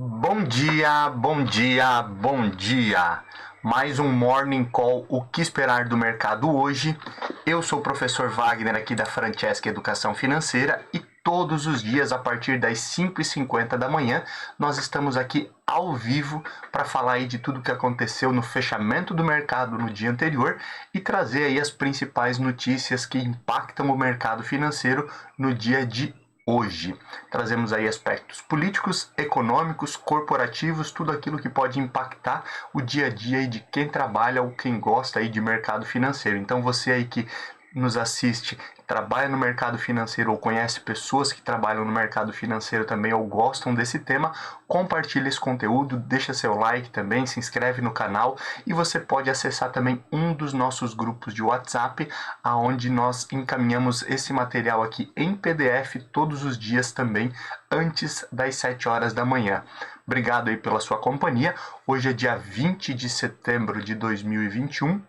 Bom dia, bom dia, bom dia. Mais um Morning Call, o que esperar do mercado hoje. Eu sou o professor Wagner aqui da Francesca Educação Financeira e todos os dias a partir das 5h50 da manhã nós estamos aqui ao vivo para falar aí de tudo que aconteceu no fechamento do mercado no dia anterior e trazer aí as principais notícias que impactam o mercado financeiro no dia de hoje. Trazemos aí aspectos políticos, econômicos, corporativos, tudo aquilo que pode impactar o dia a dia aí de quem trabalha ou quem gosta aí de mercado financeiro. Então você aí que nos assiste, trabalha no mercado financeiro ou conhece pessoas que trabalham no mercado financeiro também ou gostam desse tema, compartilha esse conteúdo, deixa seu like também, se inscreve no canal e você pode acessar também um dos nossos grupos de WhatsApp, aonde nós encaminhamos esse material aqui em PDF todos os dias também, antes das 7 horas da manhã. Obrigado aí pela sua companhia. Hoje é dia 20 de setembro de 2021.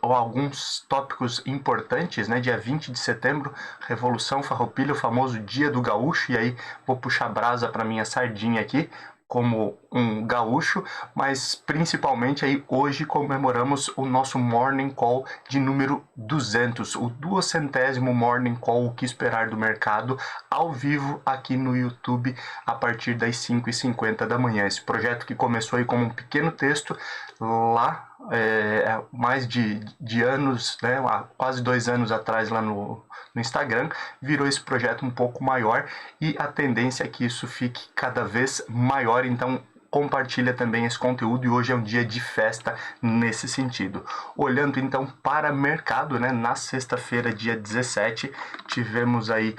Alguns tópicos importantes, né? Dia 20 de setembro, Revolução Farroupilha, o famoso Dia do Gaúcho, e aí vou puxar brasa para minha sardinha aqui, como um gaúcho, mas principalmente aí hoje comemoramos o nosso Morning Call de número 200, o 200º Morning Call, o que esperar do mercado, ao vivo aqui no YouTube, a partir das 5h50 da manhã. Esse projeto que começou aí como um pequeno texto, lá mais de anos, né, há quase 2 anos atrás lá no Instagram, virou esse projeto um pouco maior e a tendência é que isso fique cada vez maior, então compartilha também esse conteúdo e hoje é um dia de festa nesse sentido. Olhando então para o mercado, né, na sexta-feira, dia 17, tivemos aí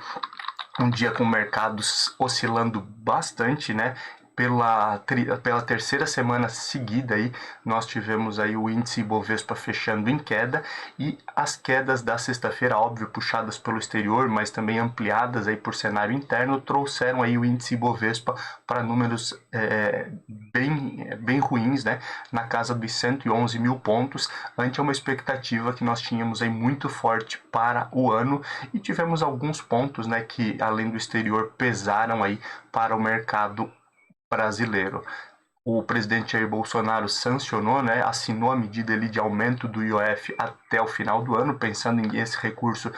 um dia com mercados oscilando bastante, né? Pela terceira semana seguida aí, nós tivemos aí o índice Ibovespa fechando em queda e as quedas da sexta-feira, óbvio, puxadas pelo exterior, mas também ampliadas aí por cenário interno, trouxeram aí o índice Ibovespa para números bem ruins, né? Na casa dos 111 mil pontos, ante uma expectativa que nós tínhamos aí muito forte para o ano e tivemos alguns pontos, né, que além do exterior pesaram aí para o mercado brasileiro. O presidente Jair Bolsonaro sancionou, né, assinou a medida ali de aumento do IOF até o final do ano, pensando em esse recurso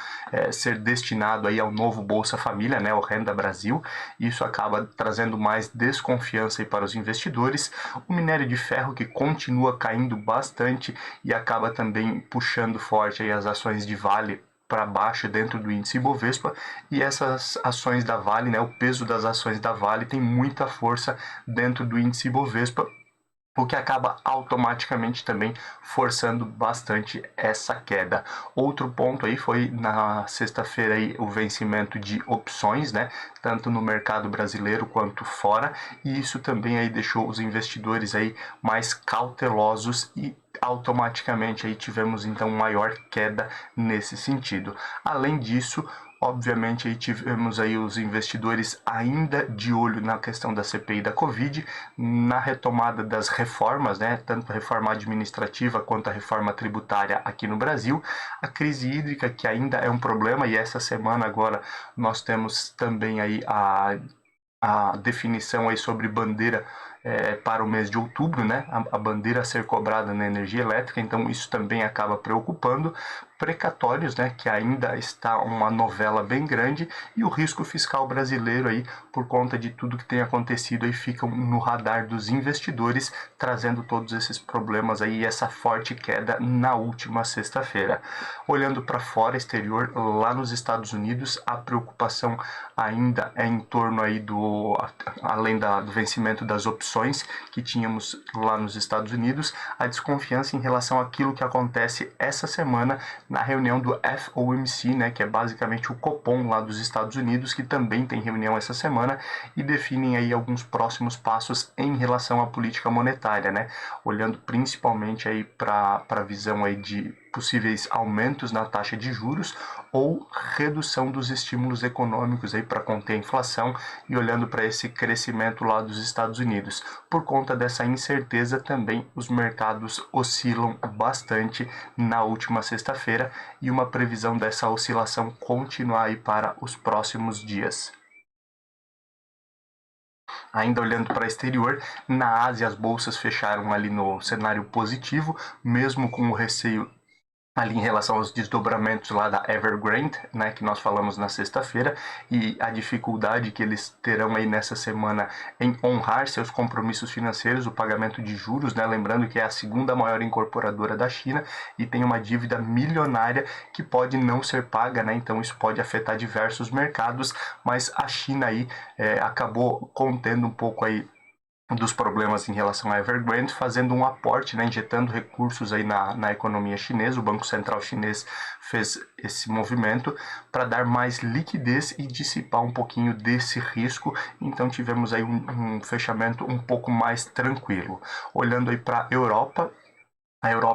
ser destinado aí ao novo Bolsa Família, né, o Renda Brasil. Isso acaba trazendo mais desconfiança aí para os investidores. O minério de ferro que continua caindo bastante e acaba também puxando forte aí as ações de Vale para baixo dentro do índice Ibovespa, e essas ações da Vale, né, o peso das ações da Vale tem muita força dentro do índice Ibovespa, o que acaba automaticamente também forçando bastante essa queda. Outro ponto aí foi na sexta-feira aí o vencimento de opções, né, tanto no mercado brasileiro quanto fora, e isso também aí deixou os investidores aí mais cautelosos e automaticamente aí tivemos então maior queda nesse sentido. Além disso, obviamente aí tivemos aí os investidores ainda de olho na questão da CPI da Covid, na retomada das reformas, né, tanto a reforma administrativa quanto a reforma tributária aqui no Brasil, a crise hídrica que ainda é um problema e essa semana agora nós temos também aí a definição aí sobre bandeira para o mês de outubro, né? A bandeira a ser cobrada na energia elétrica, então isso também acaba preocupando. Precatórios, né? Que ainda está uma novela bem grande e o risco fiscal brasileiro aí, por conta de tudo que tem acontecido aí, ficam no radar dos investidores, trazendo todos esses problemas aí e essa forte queda na última sexta-feira. Olhando para fora, exterior, lá nos Estados Unidos, a preocupação ainda é em torno aí além do vencimento das opções que tínhamos lá nos Estados Unidos, a desconfiança em relação àquilo que acontece essa semana na reunião do FOMC, né, que é basicamente o Copom lá dos Estados Unidos, que também tem reunião essa semana e definem aí alguns próximos passos em relação à política monetária, né, olhando principalmente aí para a visão aí de possíveis aumentos na taxa de juros ou redução dos estímulos econômicos aí para conter a inflação e olhando para esse crescimento lá dos Estados Unidos. Por conta dessa incerteza também os mercados oscilam bastante na última sexta-feira e uma previsão dessa oscilação continuar aí para os próximos dias. Ainda olhando para o exterior, na Ásia as bolsas fecharam ali no cenário positivo, mesmo com o receio ali em relação aos desdobramentos lá da Evergrande, né, que nós falamos na sexta-feira, e a dificuldade que eles terão aí nessa semana em honrar seus compromissos financeiros, o pagamento de juros, né, lembrando que é a segunda maior incorporadora da China e tem uma dívida milionária que pode não ser paga, né, então isso pode afetar diversos mercados, mas a China aí acabou contendo um pouco aí dos problemas em relação à Evergrande, fazendo um aporte, né, injetando recursos aí na economia chinesa. O Banco Central chinês fez esse movimento para dar mais liquidez e dissipar um pouquinho desse risco, então tivemos aí um fechamento um pouco mais tranquilo. Olhando aí para a Europa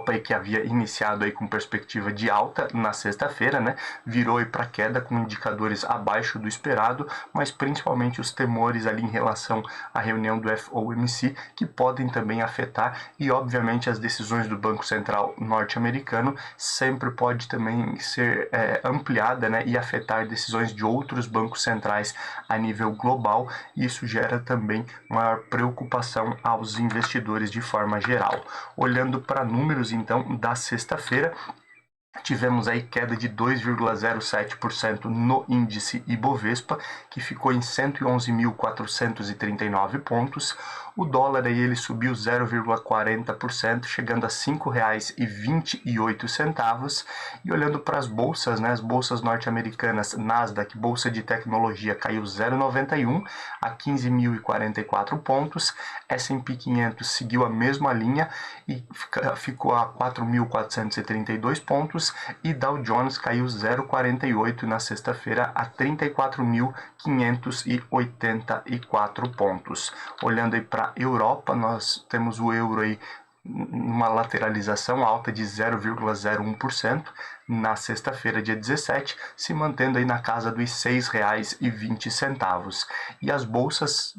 aí que havia iniciado aí com perspectiva de alta na sexta-feira, né, virou aí para queda com indicadores abaixo do esperado, mas principalmente os temores ali em relação à reunião do FOMC, que podem também afetar, e obviamente as decisões do Banco Central norte-americano sempre pode também ser ampliada, né, e afetar decisões de outros bancos centrais a nível global, e isso gera também maior preocupação aos investidores de forma geral. Olhando para números então da sexta-feira, tivemos aí queda de 2,07% no índice Ibovespa, que ficou em 111.439 pontos. O dólar aí ele subiu 0,40%, chegando a R$ 5,28. E olhando para as bolsas, né, as bolsas norte-americanas, Nasdaq, bolsa de tecnologia, caiu 0,91 a 15.044 pontos. S&P 500 seguiu a mesma linha e ficou a 4.432 pontos. E Dow Jones caiu 0,48 na sexta-feira a 34.584 pontos. Olhando aí para a Europa, nós temos o euro aí uma lateralização alta de 0,01% na sexta-feira, dia 17, se mantendo aí na casa dos R$ 6,20. E as bolsas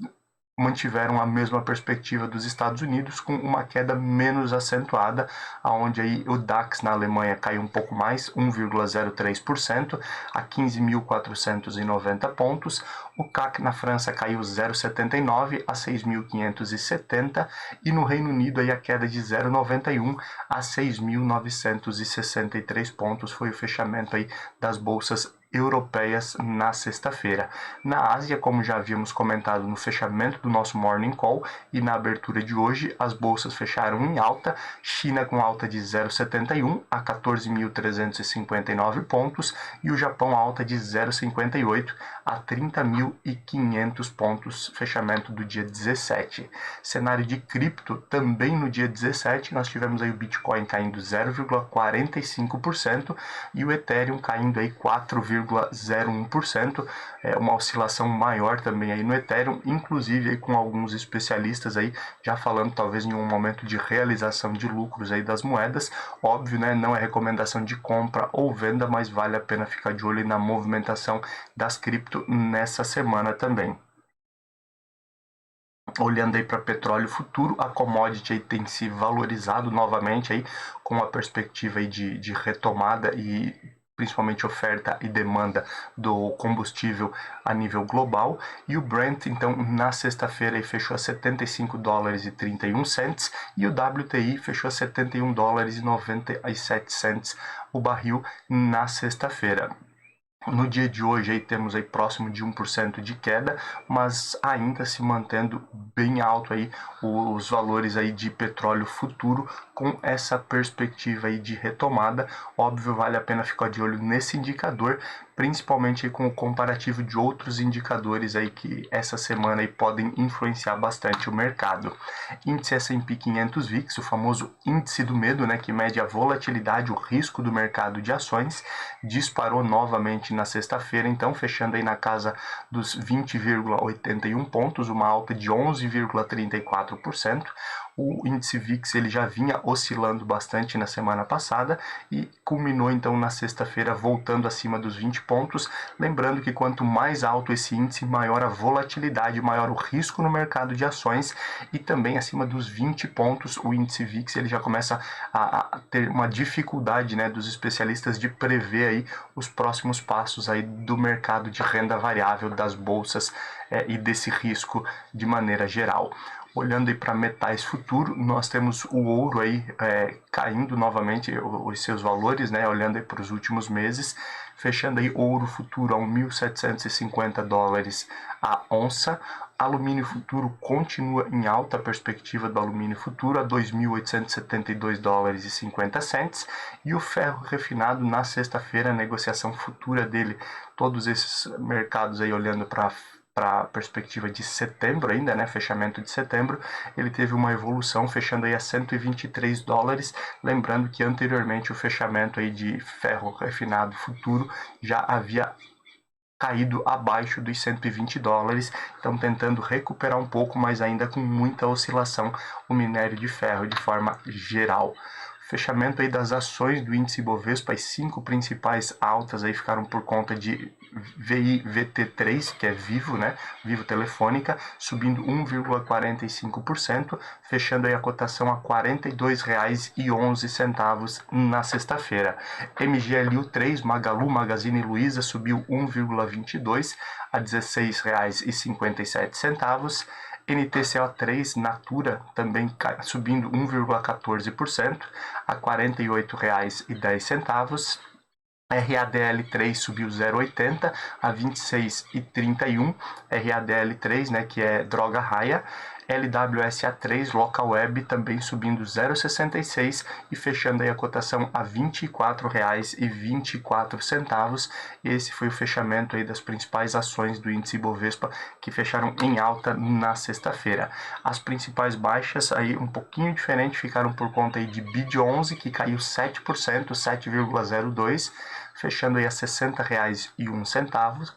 mantiveram a mesma perspectiva dos Estados Unidos, com uma queda menos acentuada, onde aí o DAX na Alemanha caiu um pouco mais, 1,03%, a 15.490 pontos. O CAC na França caiu 0,79 a 6.570, e no Reino Unido aí a queda de 0,91 a 6.963 pontos foi o fechamento aí das bolsas europeias na sexta-feira. Na Ásia, como já havíamos comentado no fechamento do nosso Morning Call e na abertura de hoje, as bolsas fecharam em alta, China com alta de 0,71 a 14.359 pontos e o Japão alta de 0,58 a 30.500 pontos, fechamento do dia 17. Cenário de cripto, também no dia 17, nós tivemos aí o Bitcoin caindo 0,45% e o Ethereum caindo aí 4,01%, uma oscilação maior também aí no Ethereum, inclusive aí com alguns especialistas aí já falando talvez em um momento de realização de lucros aí das moedas. Óbvio, né, não é recomendação de compra ou venda, mas vale a pena ficar de olho na movimentação das cripto nessa semana também. Olhando aí para petróleo futuro, a commodity aí tem se valorizado novamente aí com a perspectiva aí de retomada e principalmente oferta e demanda do combustível a nível global. E o Brent, então, na sexta-feira aí fechou a $71,31 e o WTI fechou a $71,97 o barril na sexta-feira. No dia de hoje aí temos aí próximo de 1% de queda, mas ainda se mantendo bem alto aí os valores aí de petróleo futuro com essa perspectiva aí de retomada. Óbvio, vale a pena ficar de olho nesse indicador, principalmente aí com o comparativo de outros indicadores aí que essa semana aí podem influenciar bastante o mercado. Índice S&P 500 VIX, o famoso índice do medo, né, que mede a volatilidade, o risco do mercado de ações, disparou novamente na sexta-feira, então fechando aí na casa dos 20,81 pontos, uma alta de 11,34%. O índice VIX ele já vinha oscilando bastante na semana passada e culminou então na sexta-feira voltando acima dos 20 pontos. Lembrando que quanto mais alto esse índice, maior a volatilidade, maior o risco no mercado de ações, e também acima dos 20 pontos o índice VIX ele já começa a ter uma dificuldade, né, dos especialistas de prever aí os próximos passos aí do mercado de renda variável, das bolsas e desse risco de maneira geral. Olhando aí para metais futuro, nós temos o ouro aí caindo novamente os seus valores, né? Olhando aí para os últimos meses, fechando aí ouro futuro a 1.750 dólares a onça. Alumínio futuro continua em alta, a perspectiva do alumínio futuro a 2.872 dólares e 50 cents. E o ferro refinado na sexta-feira, a negociação futura dele, todos esses mercados aí olhando para a perspectiva de setembro ainda, né, fechamento de setembro, ele teve uma evolução fechando aí a 123 dólares, lembrando que anteriormente o fechamento aí de ferro refinado futuro já havia caído abaixo dos 120 dólares, então tentando recuperar um pouco, mas ainda com muita oscilação o minério de ferro de forma geral. Fechamento aí das ações do índice Bovespa, as 5 principais altas aí ficaram por conta de VT3, que é Vivo, né? Vivo Telefônica, subindo 1,45%, fechando aí a cotação a R$ 42,11 na sexta-feira. MGLU3, Magalu, Magazine Luiza, subiu 1,22% a R$ 16,57. NTCO3 Natura também subindo 1,14% a R$ 48,10. RADL3 subiu 0,80 a R$ 26,31. RADL3, né, que é droga raia. LWSA3 Local Web também subindo 0,66 e fechando aí a cotação a R$ 24,24. Esse foi o fechamento aí das principais ações do índice Bovespa que fecharam em alta na sexta-feira. As principais baixas aí um pouquinho diferente ficaram por conta aí de BID11, que caiu 7%, 7,02, fechando aí a R$ 60,01.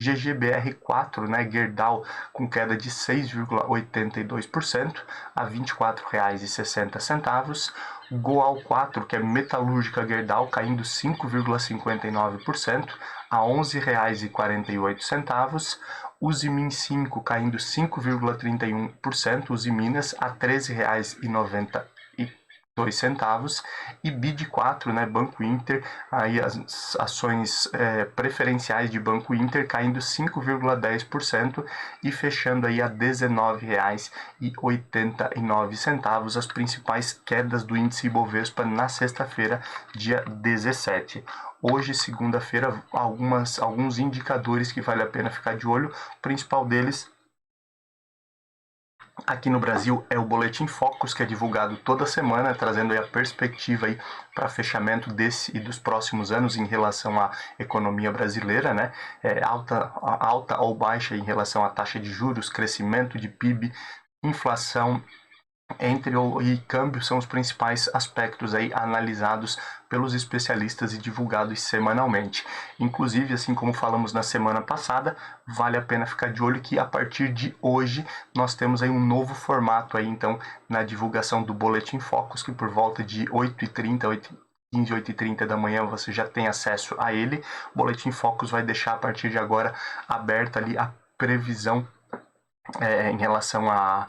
GGBR4, né, Gerdau, com queda de 6,82% a R$ 24,60. Goal4, que é metalúrgica Gerdau, caindo 5,59% a R$ 11,48. Usimin 5 caindo 5,31%, Usiminas a R$ 13,92. E BID4, né, Banco Inter, aí as ações preferenciais de Banco Inter caindo 5,10% e fechando aí a R$ 19,89, as principais quedas do índice Ibovespa na sexta-feira, dia 17. Hoje, segunda-feira, alguns indicadores que vale a pena ficar de olho, o principal deles aqui no Brasil é o Boletim Focus, que é divulgado toda semana, trazendo aí a perspectiva aí para fechamento desse e dos próximos anos em relação à economia brasileira, né? Alta ou baixa em relação à taxa de juros, crescimento de PIB, inflação, e câmbio são os principais aspectos aí analisados pelos especialistas e divulgados semanalmente. Inclusive, assim como falamos na semana passada, vale a pena ficar de olho que a partir de hoje nós temos aí um novo formato aí, então, na divulgação do Boletim Focus, que por volta de 8h30, 15, 8h30 da manhã você já tem acesso a ele. O Boletim Focus vai deixar a partir de agora aberta ali a previsão em relação a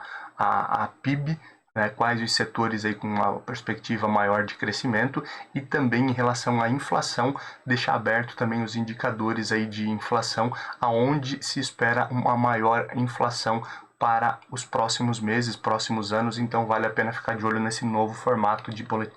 PIB, né, quais os setores aí com uma perspectiva maior de crescimento, e também em relação à inflação, deixar aberto também os indicadores aí de inflação, aonde se espera uma maior inflação para os próximos meses, próximos anos, então vale a pena ficar de olho nesse novo formato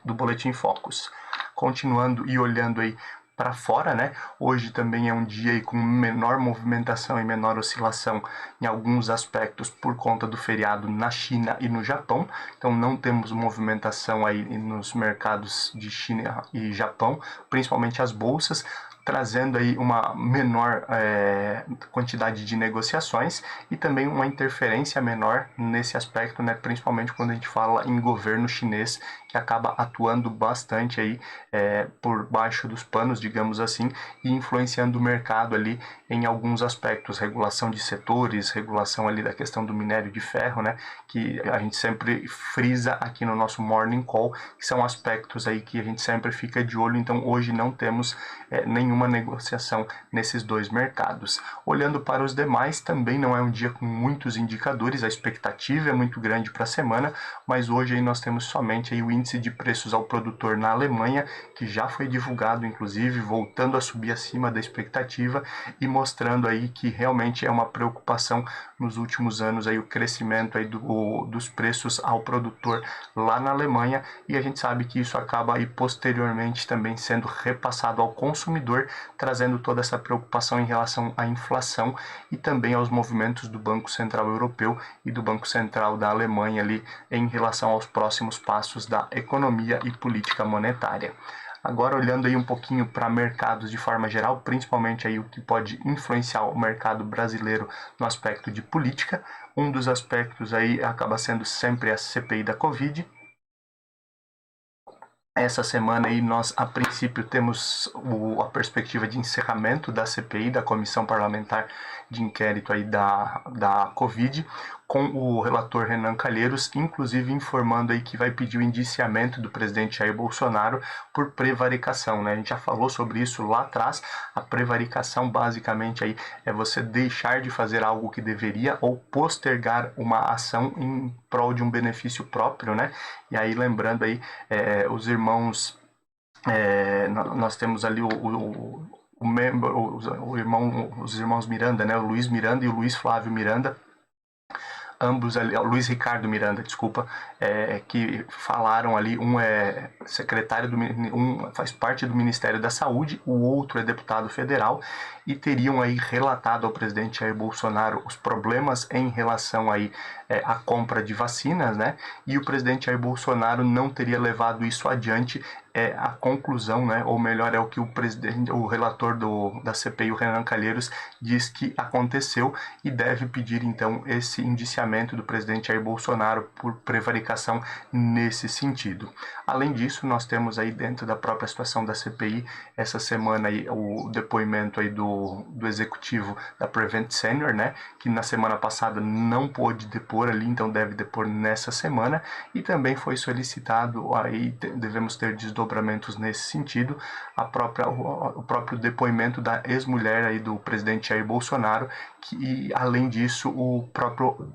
do Boletim Focus. Continuando e olhando aí para fora, né? Hoje também é um dia aí com menor movimentação e menor oscilação em alguns aspectos por conta do feriado na China e no Japão. Então não temos movimentação aí nos mercados de China e Japão, principalmente as bolsas. trazendo aí uma menor quantidade de negociações e também uma interferência menor nesse aspecto, né, principalmente quando a gente fala em governo chinês, que acaba atuando bastante aí por baixo dos panos, digamos assim, e influenciando o mercado ali em alguns aspectos, regulação de setores, regulação ali da questão do minério de ferro, né, que a gente sempre frisa aqui no nosso Morning Call, que são aspectos aí que a gente sempre fica de olho. Então hoje não temos nenhuma negociação nesses dois mercados. Olhando para os demais, também não é um dia com muitos indicadores, a expectativa é muito grande para a semana, mas hoje aí nós temos somente aí o índice de preços ao produtor na Alemanha, que já foi divulgado, inclusive, voltando a subir acima da expectativa e mostrando aí que realmente é uma preocupação nos últimos anos aí o crescimento aí dos preços ao produtor lá na Alemanha, e a gente sabe que isso acaba aí posteriormente também sendo repassado ao consumidor, trazendo toda essa preocupação em relação à inflação e também aos movimentos do Banco Central Europeu e do Banco Central da Alemanha ali em relação aos próximos passos da economia e política monetária. Agora, olhando aí um pouquinho para mercados de forma geral, principalmente aí o que pode influenciar o mercado brasileiro no aspecto de política, um dos aspectos aí acaba sendo sempre a CPI da Covid. Essa semana aí nós, a princípio, temos a perspectiva de encerramento da CPI, da Comissão Parlamentar de Inquérito aí da Covid, com o relator Renan Calheiros, inclusive informando aí que vai pedir o indiciamento do presidente Jair Bolsonaro por prevaricação, né? A gente já falou sobre isso lá atrás. A prevaricação basicamente aí é você deixar de fazer algo que deveria ou postergar uma ação em prol de um benefício próprio, né? E aí lembrando aí os irmãos, nós temos ali os irmãos Miranda, né? O Luiz Miranda e o Luiz Flávio Miranda, ambos ali, Luiz Ricardo Miranda, desculpa, que falaram ali, um é secretário faz parte do Ministério da Saúde, o outro é deputado federal, e teriam aí relatado ao presidente Jair Bolsonaro os problemas em relação aí à compra de vacinas, né? E o presidente Jair Bolsonaro não teria levado isso adiante. A conclusão, né, ou melhor, é o que o relator da CPI, o Renan Calheiros, diz que aconteceu e deve pedir então esse indiciamento do presidente Jair Bolsonaro por prevaricação nesse sentido. Além disso, nós temos aí dentro da própria situação da CPI, essa semana aí o depoimento aí do executivo da Prevent Senior, né, que na semana passada não pôde depor ali, então deve depor nessa semana, e também foi solicitado, aí devemos ter desdobramentos nesse sentido, o próprio depoimento da ex-mulher aí do presidente Jair Bolsonaro, que além disso o próprio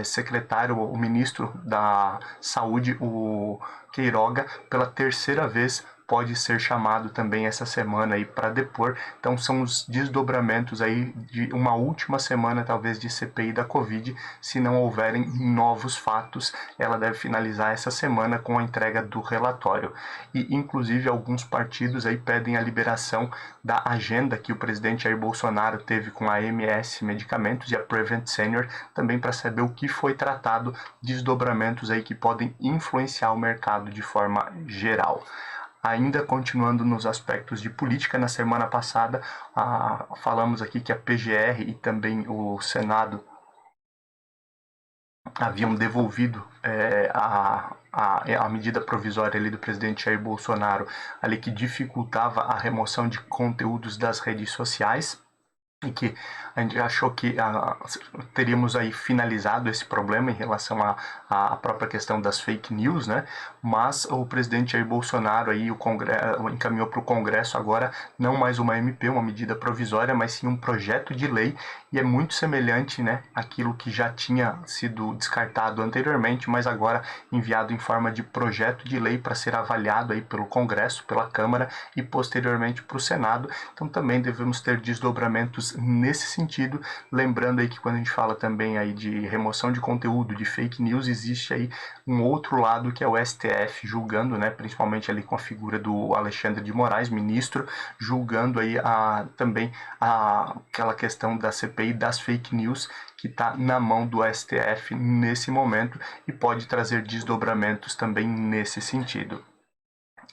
secretário, o ministro da Saúde, o Queiroga, pela terceira vez pode ser chamado também essa semana aí para depor. Então são os desdobramentos aí de uma última semana talvez de CPI da Covid. Se não houverem novos fatos, ela deve finalizar essa semana com a entrega do relatório. E inclusive alguns partidos aí pedem a liberação da agenda que o presidente Jair Bolsonaro teve com a AMS Medicamentos e a Prevent Senior, também para saber o que foi tratado, desdobramentos aí que podem influenciar o mercado de forma geral. Ainda continuando nos aspectos de política, na semana passada falamos aqui que a PGR e também o Senado haviam devolvido a medida provisória ali do presidente Jair Bolsonaro, ali que dificultava a remoção de conteúdos das redes sociais, e que a gente achou que teríamos aí finalizado esse problema em relação à própria questão das fake news, né? Mas o presidente Jair Bolsonaro aí encaminhou para o Congresso agora não mais uma MP, uma medida provisória, mas sim um projeto de lei, e é muito semelhante, né, àquilo que já tinha sido descartado anteriormente, mas agora enviado em forma de projeto de lei para ser avaliado aí pelo Congresso, pela Câmara e posteriormente para o Senado. Então também devemos ter desdobramentos nesse sentido, lembrando aí que quando a gente fala também aí de remoção de conteúdo, de fake news, existe aí um outro lado que é o STF julgando, né, principalmente ali com a figura do Alexandre de Moraes, ministro, julgando aí também aquela questão da CPI das fake news, que está na mão do STF nesse momento e pode trazer desdobramentos também nesse sentido.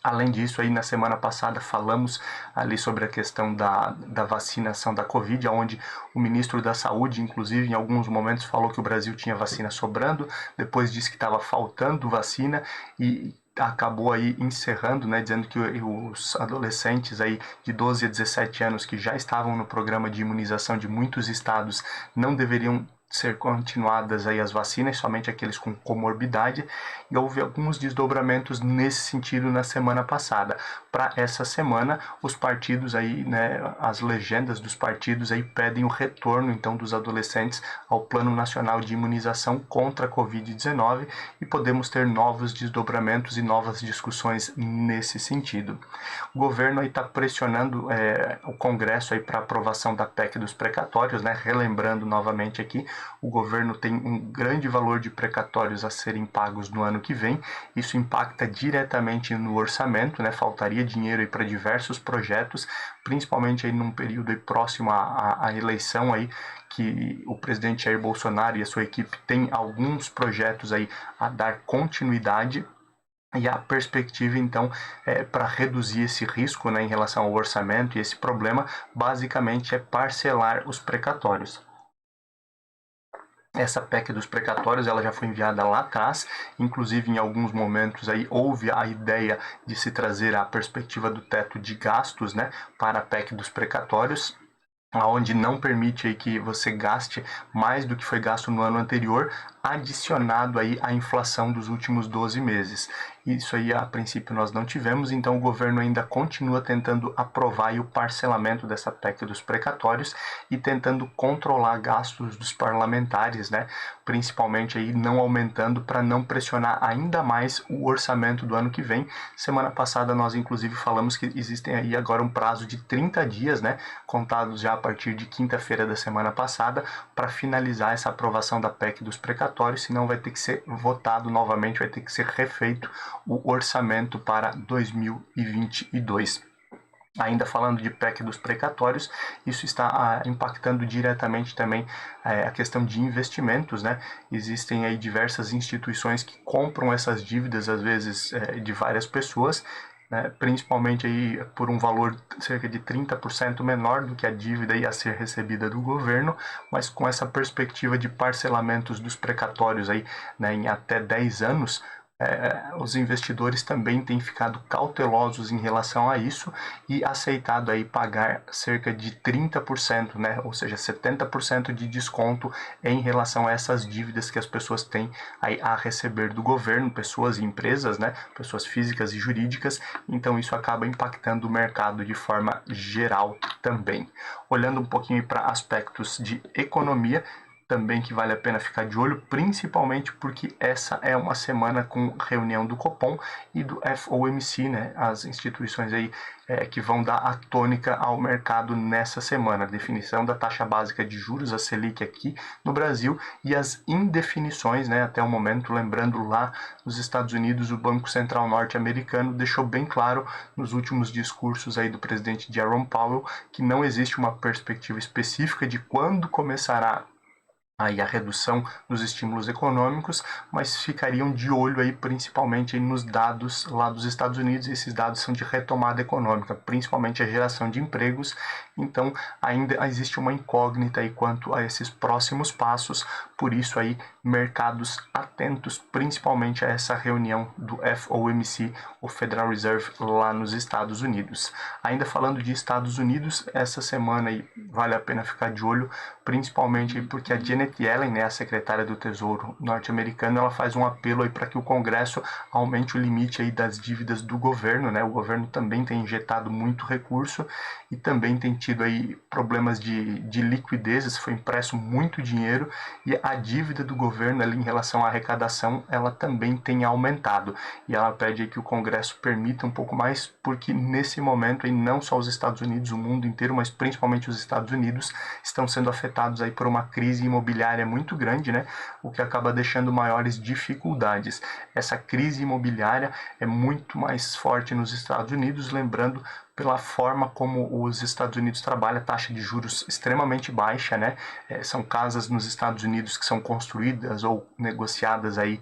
Além disso, aí na semana passada falamos ali sobre a questão da vacinação da Covid, onde o ministro da Saúde, inclusive, em alguns momentos falou que o Brasil tinha vacina sobrando, depois disse que estava faltando vacina e acabou aí encerrando, né, dizendo que os adolescentes aí de 12 a 17 anos que já estavam no programa de imunização de muitos estados não deveriam ser continuadas aí as vacinas, somente aqueles com comorbidade, e houve alguns desdobramentos nesse sentido na semana passada. Para essa semana, os partidos aí, né, as legendas dos partidos aí pedem o retorno então dos adolescentes ao Plano Nacional de Imunização contra a Covid-19 e podemos ter novos desdobramentos e novas discussões nesse sentido. O governo aí está pressionando o Congresso aí para aprovação da PEC dos precatórios, né, relembrando novamente aqui, o governo tem um grande valor de precatórios a serem pagos no ano que vem. Isso impacta diretamente no orçamento, né? Faltaria dinheiro para diversos projetos, principalmente aí num período aí próximo à eleição aí, que o presidente Jair Bolsonaro e a sua equipe têm alguns projetos aí a dar continuidade. E a perspectiva, então, para reduzir esse risco, né, em relação ao orçamento e esse problema, basicamente é parcelar os precatórios. Essa PEC dos precatórios ela já foi enviada lá atrás, inclusive em alguns momentos aí houve a ideia de se trazer a perspectiva do teto de gastos, né, para a PEC dos precatórios, onde não permite aí que você gaste mais do que foi gasto no ano anterior, adicionado aí à inflação dos últimos 12 meses. Isso aí, a princípio, nós não tivemos, então o governo ainda continua tentando aprovar aí o parcelamento dessa PEC dos precatórios e tentando controlar gastos dos parlamentares, né? Principalmente aí não aumentando para não pressionar ainda mais o orçamento do ano que vem. Semana passada nós inclusive falamos que existem aí agora um prazo de 30 dias, né? Contados já a partir de quinta-feira da semana passada, para finalizar essa aprovação da PEC dos precatórios, senão vai ter que ser votado novamente, vai ter que ser refeito o orçamento para 2022. Ainda falando de PEC dos precatórios, isso está impactando diretamente também a questão de investimentos, né? Existem aí diversas instituições que compram essas dívidas, às vezes de várias pessoas, né? Principalmente aí por um valor cerca de 30% menor do que a dívida a ser recebida do governo, mas com essa perspectiva de parcelamentos dos precatórios aí, né, em até 10 anos, os investidores também têm ficado cautelosos em relação a isso e aceitado aí pagar cerca de 30%, né, ou seja, 70% de desconto em relação a essas dívidas que as pessoas têm aí a receber do governo, pessoas e empresas, né, pessoas físicas e jurídicas. Então isso acaba impactando o mercado de forma geral também. Olhando um pouquinho para aspectos de economia, também que vale a pena ficar de olho, principalmente porque essa é uma semana com reunião do Copom e do FOMC, né, as instituições aí que vão dar a tônica ao mercado nessa semana, a definição da taxa básica de juros, a Selic aqui no Brasil, e as indefinições, né, até o momento, lembrando lá nos Estados Unidos, o Banco Central norte-americano deixou bem claro nos últimos discursos aí do presidente Jerome Powell que não existe uma perspectiva específica de quando começará aí a redução dos estímulos econômicos, mas ficariam de olho aí principalmente aí nos dados lá dos Estados Unidos. Esses dados são de retomada econômica, principalmente a geração de empregos. Então ainda existe uma incógnita aí quanto a esses próximos passos, por isso aí mercados atentos principalmente a essa reunião do FOMC, o Federal Reserve lá nos Estados Unidos. Ainda falando de Estados Unidos, essa semana aí vale a pena ficar de olho, principalmente porque a Janet Yellen, né, a secretária do Tesouro norte-americano, ela faz um apelo aí para que o Congresso aumente o limite aí das dívidas do governo, né? O governo também tem injetado muito recurso e também tem tido aí problemas de liquidez, foi impresso muito dinheiro e a dívida do governo ali em relação à arrecadação, ela também tem aumentado. E ela pede aí que o Congresso permita um pouco mais, porque nesse momento aí não só os Estados Unidos, o mundo inteiro, mas principalmente os Estados Unidos estão sendo afetados aí por uma crise imobiliária muito grande, né? O que acaba deixando maiores dificuldades. Essa crise imobiliária é muito mais forte nos Estados Unidos, lembrando pela forma como os Estados Unidos trabalham, taxa de juros extremamente baixa, né? São casas nos Estados Unidos que são construídas ou negociadas aí,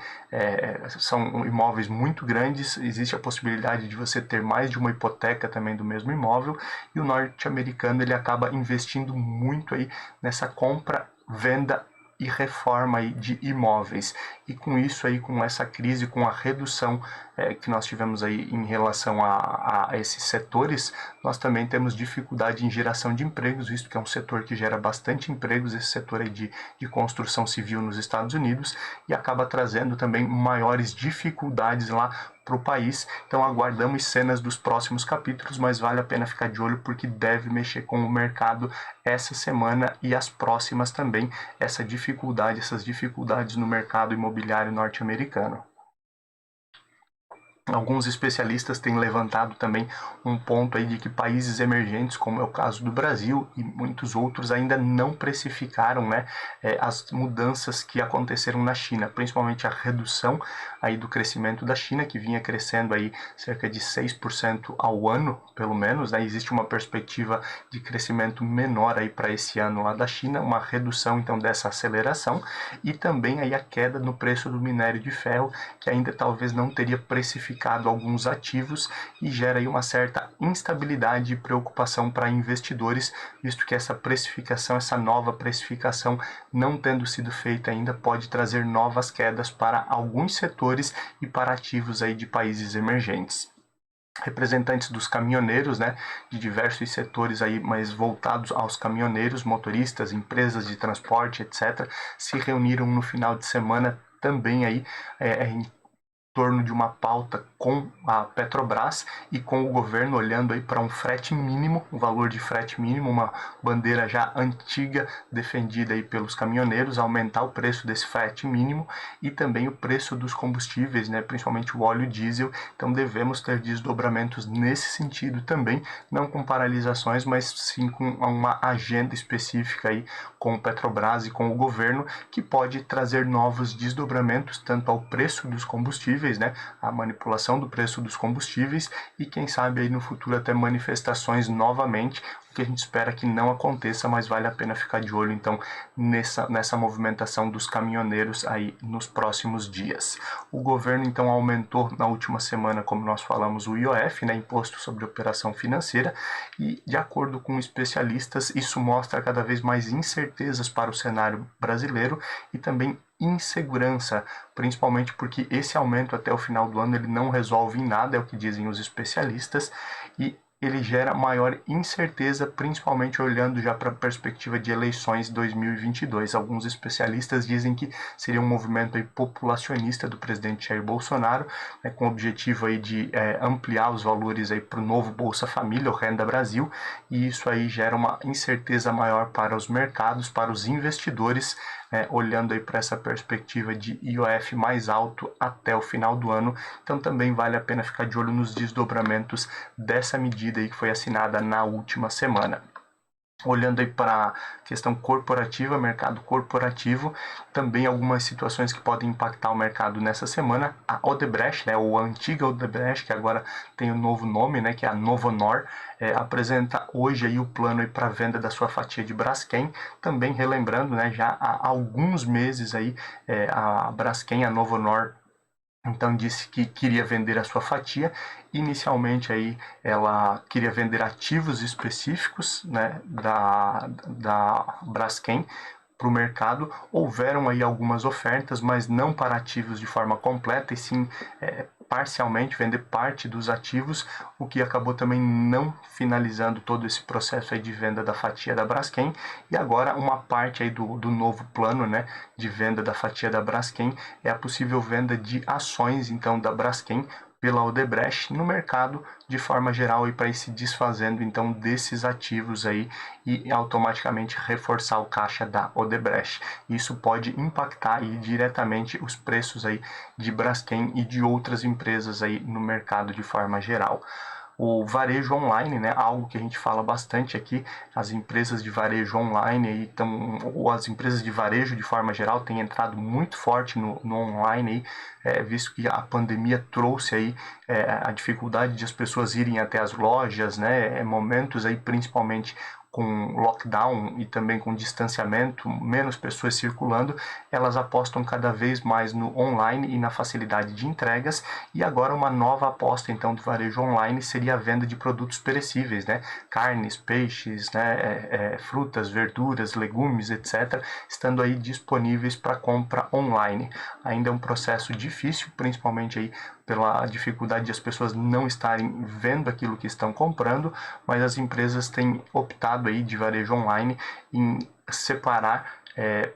são imóveis muito grandes, existe a possibilidade de você ter mais de uma hipoteca também do mesmo imóvel, e o norte-americano ele acaba investindo muito aí nessa compra, venda e reforma aí de imóveis. E com isso aí, com essa crise, com a redução que nós tivemos aí em relação a esses setores, nós também temos dificuldade em geração de empregos, visto que é um setor que gera bastante empregos, esse setor aí de construção civil nos Estados Unidos, e acaba trazendo também maiores dificuldades lá para o país. Então aguardamos cenas dos próximos capítulos, mas vale a pena ficar de olho porque deve mexer com o mercado essa semana e as próximas também, essas dificuldades no mercado imobiliário norte-americano. Alguns especialistas têm levantado também um ponto aí de que países emergentes, como é o caso do Brasil e muitos outros, ainda não precificaram, né, as mudanças que aconteceram na China, principalmente a redução aí do crescimento da China, que vinha crescendo aí cerca de 6% ao ano, pelo menos, né? Existe uma perspectiva de crescimento menor aí para esse ano lá da China, uma redução então dessa aceleração, e também aí a queda no preço do minério de ferro, que ainda talvez não teria precificado alguns ativos, e gera aí uma certa instabilidade e preocupação para investidores, visto que essa precificação, essa nova precificação não tendo sido feita ainda, pode trazer novas quedas para alguns setores e para ativos aí de países emergentes. Representantes dos caminhoneiros, né, de diversos setores aí, mais voltados aos caminhoneiros, motoristas, empresas de transporte, etc., se reuniram no final de semana também aí em torno de uma pauta com a Petrobras e com o governo, olhando aí para um frete mínimo, um valor de frete mínimo, uma bandeira já antiga defendida aí pelos caminhoneiros, aumentar o preço desse frete mínimo e também o preço dos combustíveis, né, principalmente o óleo diesel. Então devemos ter desdobramentos nesse sentido também, não com paralisações, mas sim com uma agenda específica aí com o Petrobras e com o governo, que pode trazer novos desdobramentos tanto ao preço dos combustíveis, né, a manipulação do preço dos combustíveis, e quem sabe aí no futuro até manifestações novamente, o que a gente espera que não aconteça, mas vale a pena ficar de olho então nessa movimentação dos caminhoneiros aí nos próximos dias. O governo então aumentou na última semana, como nós falamos, o IOF, né, Imposto sobre Operação Financeira, e de acordo com especialistas, isso mostra cada vez mais incertezas para o cenário brasileiro e também insegurança, principalmente porque esse aumento até o final do ano ele não resolve em nada, é o que dizem os especialistas, e ele gera maior incerteza, principalmente olhando já para a perspectiva de eleições 2022. Alguns especialistas dizem que seria um movimento aí populacionista do presidente Jair Bolsonaro, né, com o objetivo aí de ampliar os valores aí para o novo Bolsa Família, o Renda Brasil, e isso aí gera uma incerteza maior para os mercados, para os investidores, olhando aí para essa perspectiva de IOF mais alto até o final do ano. Então também vale a pena ficar de olho nos desdobramentos dessa medida aí que foi assinada na última semana. Olhando aí para a questão corporativa, mercado corporativo, também algumas situações que podem impactar o mercado nessa semana. A Odebrecht, né, ou a antiga Odebrecht, que agora tem um novo nome, né, que é a Novonor, apresenta hoje aí o plano para a venda da sua fatia de Braskem. Também relembrando, né, já há alguns meses aí, a Braskem, a Novonor, então disse que queria vender a sua fatia. Inicialmente aí ela queria vender ativos específicos, né, da Braskem para o mercado. Houveram aí algumas ofertas, mas não para ativos de forma completa, e sim parcialmente, vender parte dos ativos, o que acabou também não finalizando todo esse processo aí de venda da fatia da Braskem. E agora uma parte aí do novo plano, né, de venda da fatia da Braskem é a possível venda de ações então da Braskem pela Odebrecht no mercado de forma geral, e para ir se desfazendo então desses ativos aí e automaticamente reforçar o caixa da Odebrecht. Isso pode impactar aí diretamente os preços aí de Braskem e de outras empresas aí no mercado de forma geral. o varejo online, né, algo que a gente fala bastante aqui, as empresas de varejo online, aí ou as empresas de varejo de forma geral têm entrado muito forte no online, aí, visto que a pandemia trouxe aí a dificuldade de as pessoas irem até as lojas, né, momentos aí principalmente com lockdown e também com distanciamento, menos pessoas circulando, elas apostam cada vez mais no online e na facilidade de entregas. E agora uma nova aposta então do varejo online seria a venda de produtos perecíveis, né? Carnes, peixes, né? Frutas, verduras, legumes, etc., estando aí disponíveis para compra online. Ainda é um processo difícil, principalmente aí pela dificuldade de as pessoas não estarem vendo aquilo que estão comprando, mas as empresas têm optado aí de varejo online em separar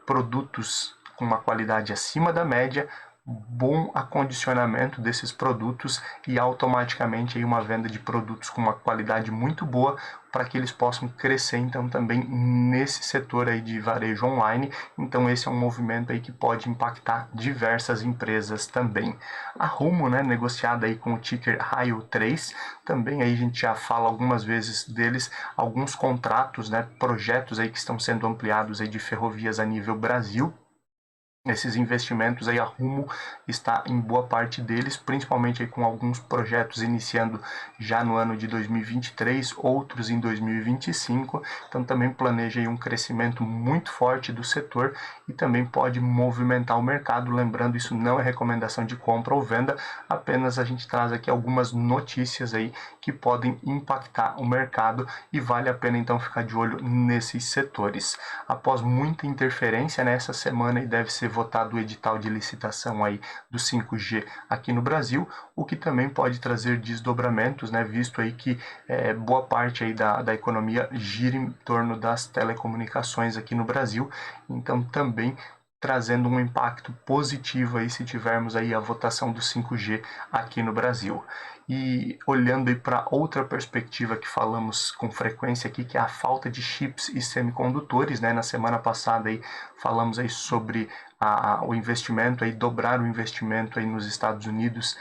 produtos com uma qualidade acima da média, bom acondicionamento desses produtos e automaticamente aí uma venda de produtos com uma qualidade muito boa para que eles possam crescer então também nesse setor aí de varejo online. Então esse é um movimento aí que pode impactar diversas empresas também. A Rumo, né, negociada aí com o ticker RAIO3, também aí a gente já fala algumas vezes deles, alguns contratos, né, projetos aí que estão sendo ampliados aí de ferrovias a nível Brasil. Esses investimentos aí, a Rumo está em boa parte deles, principalmente aí com alguns projetos iniciando já no ano de 2023, outros em 2025. Então também planeja aí um crescimento muito forte do setor e também pode movimentar o mercado. Lembrando, isso não é recomendação de compra ou venda, apenas a gente traz aqui algumas notícias aí que podem impactar o mercado e vale a pena então ficar de olho nesses setores. Após muita interferência nessa semana e deve ser votado o edital de licitação aí do 5G aqui no Brasil, o que também pode trazer desdobramentos, né, visto aí que boa parte aí da economia gira em torno das telecomunicações aqui no Brasil, então também trazendo um impacto positivo aí se tivermos aí a votação do 5G aqui no Brasil. E olhando aí para outra perspectiva que falamos com frequência aqui, que é a falta de chips e semicondutores, né? Na semana passada aí falamos aí sobre o investimento, aí, dobrar o investimento aí nos Estados Unidos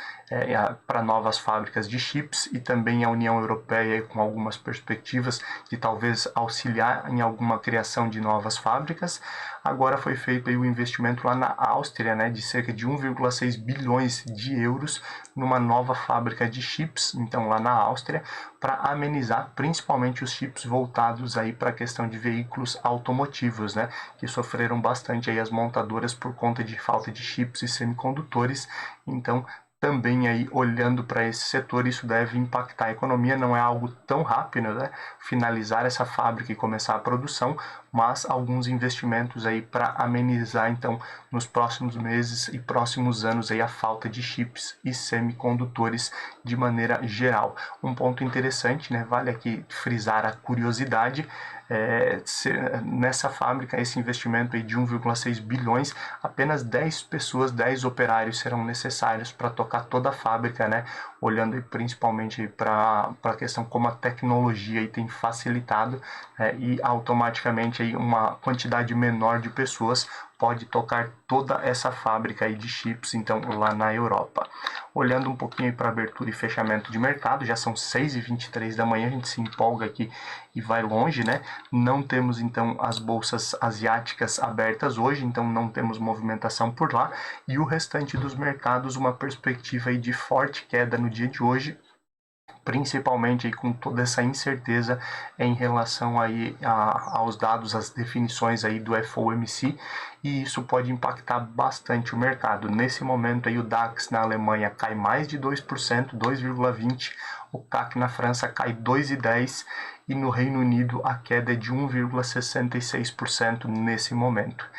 para novas fábricas de chips e também a União Europeia aí, com algumas perspectivas de talvez auxiliar em alguma criação de novas fábricas. Agora foi feito aí o investimento lá na Áustria, né, de cerca de 1,6 bilhões de euros numa nova fábrica de chips, então lá na Áustria, para amenizar principalmente os chips voltados aí para a questão de veículos automotivos, né, que sofreram bastante aí as montadoras por conta de falta de chips e semicondutores. Então também aí olhando para esse setor, isso deve impactar a economia. Não é algo tão rápido, né, finalizar essa fábrica e começar a produção, mas alguns investimentos aí para amenizar então nos próximos meses e próximos anos aí a falta de chips e semicondutores de maneira geral. Um ponto interessante, né, vale aqui frisar a curiosidade, nessa fábrica, esse investimento aí de 1,6 bilhões, apenas 10 pessoas, 10 operários serão necessários para tocar toda a fábrica, né? Olhando aí principalmente para a questão como a tecnologia aí tem facilitado e automaticamente aí uma quantidade menor de pessoas pode tocar toda essa fábrica aí de chips, então, lá na Europa. Olhando um pouquinho para abertura e fechamento de mercado, já são 6h23 da manhã, a gente se empolga aqui e vai longe, né? Não temos, então, as bolsas asiáticas abertas hoje, então não temos movimentação por lá, e o restante dos mercados, uma perspectiva aí de forte queda no dia de hoje, principalmente aí com toda essa incerteza em relação aí aos dados, às definições aí do FOMC, e isso pode impactar bastante o mercado. Nesse momento aí o DAX na Alemanha cai mais de 2%, 2,20%, o CAC na França cai 2,10% e no Reino Unido a queda é de 1,66% nesse momento.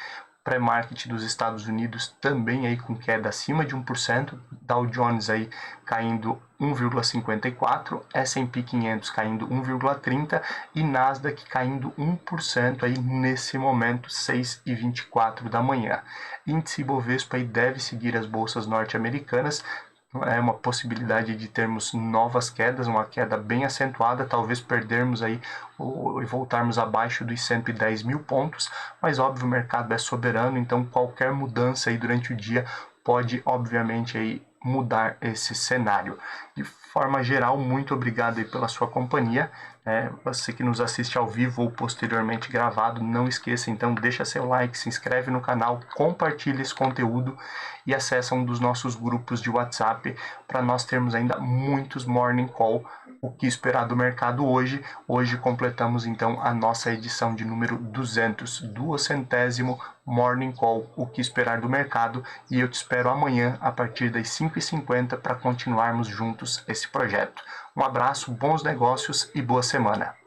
Pré-market dos Estados Unidos também aí com queda acima de 1%, Dow Jones aí caindo 1,54%, S&P 500 caindo 1,30% e Nasdaq caindo 1% aí nesse momento, 6h24 da manhã. Índice Ibovespa aí deve seguir as bolsas norte-americanas. É uma possibilidade de termos novas quedas, uma queda bem acentuada, talvez perdermos aí e voltarmos abaixo dos 110 mil pontos, mas óbvio o mercado é soberano, então qualquer mudança aí durante o dia pode obviamente aí mudar esse cenário. De forma geral, muito obrigado aí pela sua companhia. Você que nos assiste ao vivo ou posteriormente gravado, não esqueça, então, deixa seu like, se inscreve no canal, compartilha esse conteúdo e acessa um dos nossos grupos de WhatsApp para nós termos ainda muitos Morning Call. O que esperar do mercado hoje? Hoje completamos então a nossa edição de número 200, 200º Morning Call, o que esperar do mercado, e eu te espero amanhã a partir das 5h50 para continuarmos juntos esse projeto. Um abraço, bons negócios e boa semana.